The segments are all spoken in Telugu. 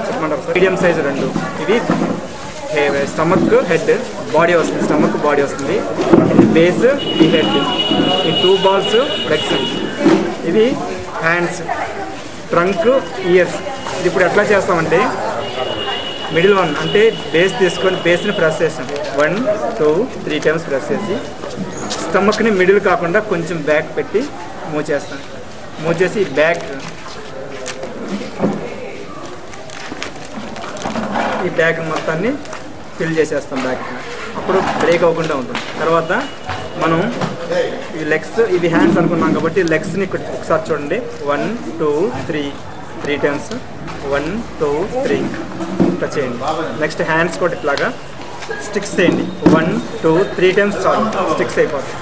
చెప్పమంటారు మీడియం సైజ్ 2 ఇది స్టమక్ హెడ్ బాడీ వస్తుంది, స్టమక్ బాడీ వస్తుంది, ఇది బేస్ ఈ హెడ్, ఈ 2 balls లెగ్స్, ఇది హ్యాండ్స్, ట్రంక్, ఇయర్స్. ఇది ఇప్పుడు ఎట్లా చేస్తామంటే మిడిల్ వన్ అంటే బేస్ తీసుకొని బేస్ని ప్రెస్ చేస్తాం 1 2 3 times ప్రెస్ చేసి స్టమక్ని మిడిల్ కాకుండా కొంచెం బ్యాక్ పెట్టి మూవ్ చేస్తాం. మూవ్ చేసి బ్యాక్ ఈ బ్యాక్ మొత్తాన్ని ఫిల్ చేసేస్తాం బ్యాక్, అప్పుడు బ్రేక్ అవ్వకుండా ఉంటుంది. తర్వాత మనం ఈ లెగ్స్ ఇది హ్యాండ్స్ అనుకున్నాం కాబట్టి లెగ్స్ని ఒకసారి చూడండి 1 2 3 times 1 2 3 ఇట్లా చేయండి. నెక్స్ట్ హ్యాండ్స్ కూడా ఇట్లాగా స్టిక్స్ చేయండి 1 2 3 times చాలు, స్టిక్స్ అయిపోతాయి.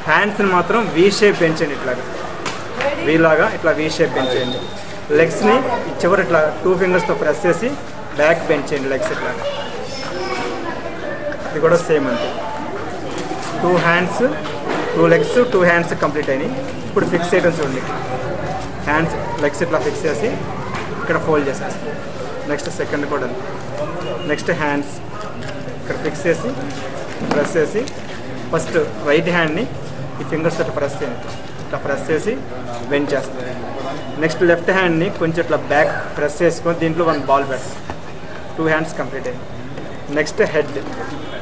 హ్యాండ్స్ని మాత్రం వీ షేప్ పెంచండి, ఇట్లాగా వీలాగా ఇట్లా వీ షేప్ పెంచేయండి. లెగ్స్ని చివరి ఇట్లా 2 fingersతో ప్రెస్ చేసి బ్యాక్ బెండ్ చేయండి లెగ్స్ ఇట్లా. ఇది కూడా సేమ్ అంతే, 2 hands 2 legs 2 hands కంప్లీట్ అయినాయి. ఇప్పుడు ఫిక్స్ చేయడం చూడండి, హ్యాండ్స్ లెగ్స్ ఇట్లా ఫిక్స్ చేసి ఇక్కడ ఫోల్డ్ చేసేస్తాం. నెక్స్ట్ సెకండ్ కూడా నెక్స్ట్ హ్యాండ్స్ ఇక్కడ ఫిక్స్ చేసి ప్రెస్ చేసి ఫస్ట్ రైట్ హ్యాండ్ని ఈ ఫింగర్స్ ఇట్లా ప్రెస్ చేయండి, ఇట్లా ప్రెస్ చేసి బెండ్ చేస్తాం. నెక్స్ట్ లెఫ్ట్ హ్యాండ్ని కొంచెం ఇట్లా బ్యాక్ ప్రెస్ చేసుకొని దీంట్లో 1 ball పెడతాం. 2 hands కంప్లీట్ అయ్యింది. నెక్స్ట్ హెడ్,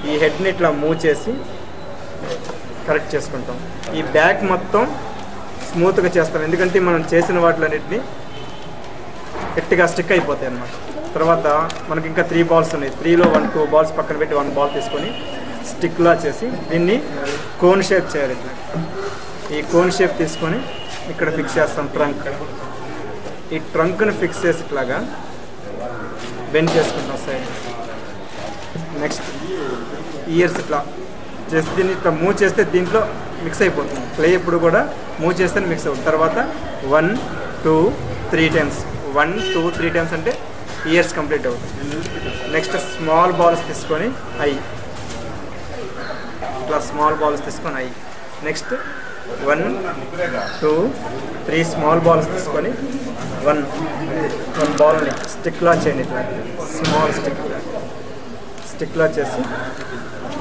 ఈ హెడ్ని ఇట్లా మూవ్ చేసి కరెక్ట్ చేసుకుంటాం. ఈ బ్యాక్ మొత్తం స్మూత్గా చేస్తాం, ఎందుకంటే మనం చేసిన వాటిలన్నింటినీ గట్టిగా స్టిక్ అయిపోతాయి అన్నమాట. తర్వాత మనకి ఇంకా 3 balls ఉన్నాయి, 3లో 2 balls పక్కన పెట్టి 1 ball తీసుకొని స్టిక్లా చేసి దీన్ని కోన్ షేప్ చేయాలి. ఇట్లా ఈ కోన్ షేప్ తీసుకొని ఇక్కడ ఫిక్స్ చేస్తాం ట్రంక్. ఈ ట్రంక్ని ఫిక్స్ చేసి ఇట్లాగా బెండ్ చేసుకుంటాం సైడ్. నెక్స్ట్ ఇయర్స్ ఇట్లా చేసి దీన్ని ఇట్లా మూవ్ చేస్తే దీంట్లో మిక్స్ అయిపోతుంది. ప్లే ఎప్పుడు కూడా మూవ్ చేస్తేనే మిక్స్ అవుతుంది. తర్వాత 1 2 3 times 1 2 3 times అంటే ఇయర్స్ కంప్లీట్ అవుతుంది. నెక్స్ట్ స్మాల్ బాల్స్ తీసుకొని ఇట్లా స్మాల్ బాల్స్ తీసుకొని నెక్స్ట్ 1 2 3 స్మాల్ బాల్స్ తీసుకొని 1 బాల్ని స్టిక్లా చేయండి, ఇట్లా స్మాల్ స్టిక్లా చేసి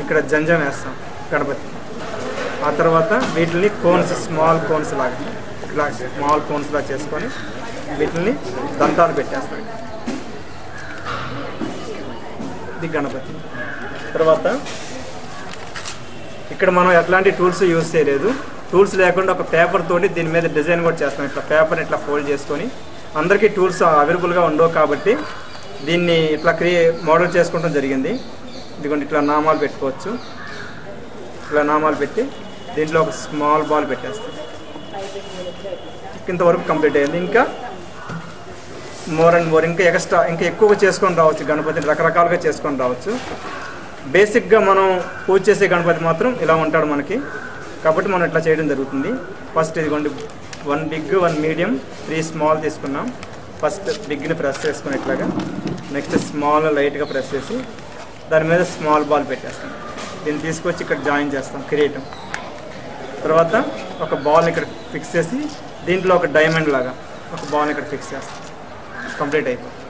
ఇక్కడ జంజం వేస్తాం గణపతి. ఆ తర్వాత వీటిని కోన్స్ స్మాల్ కోన్స్ లాగా ఇట్లా స్మాల్ కోన్స్ లాగా చేసుకొని వీటిని దంతాలు పెట్టేస్తాం. ఇది గణపతి. తర్వాత ఇక్కడ మనం ఎట్లాంటి టూల్స్ యూజ్ చేయలేదు, టూల్స్ లేకుండా ఒక పేపర్ తోటి దీని మీద డిజైన్ కూడా చేస్తాం. ఇట్లా పేపర్ ఇట్లా ఫోల్డ్ చేసుకొని, అందరికీ టూల్స్ అవైలబుల్గా ఉండవు కాబట్టి దీన్ని ఇట్లా మోడల్ చేసుకోవడం జరిగింది. ఇదిగోండి ఇట్లా నామాలు పెట్టుకోవచ్చు, ఇట్లా నామాలు పెట్టి దీంట్లో ఒక స్మాల్ బాల్ పెట్టేస్తాం. ఇంతవరకు కంప్లీట్ అయ్యింది. ఇంకా మోర్ అండ్ మోర్ ఇంకా ఎక్స్ట్రా ఇంకా ఎక్కువగా చేసుకొని రావచ్చు, గణపతిని రకరకాలుగా చేసుకొని రావచ్చు. బేసిక్గా మనం పూజ చేసే గణపతి మాత్రం ఇలా ఉంటాడు మనకి, కాబట్టి మనం ఇట్లా చేయడం జరుగుతుంది. ఫస్ట్ ఇదిగోండి 1 big 1 medium 3 small తీసుకున్నాం. ఫస్ట్ బిగ్ని ప్రెస్ చేసుకుని ఇట్లాగా, నెక్స్ట్ స్మాల్ లైట్గా ప్రెస్ చేసి దాని మీద స్మాల్ బాల్ పెట్టేస్తాం. దీన్ని తీసుకొచ్చి ఇక్కడ జాయిన్ చేస్తాం కిరీటం. తర్వాత ఒక బాల్ ఇక్కడ ఫిక్స్ చేసి దీంట్లో ఒక డైమండ్ లాగా ఒక బాల్ ఇక్కడ ఫిక్స్ చేస్తాం. కంప్లీట్ అయిపోయింది.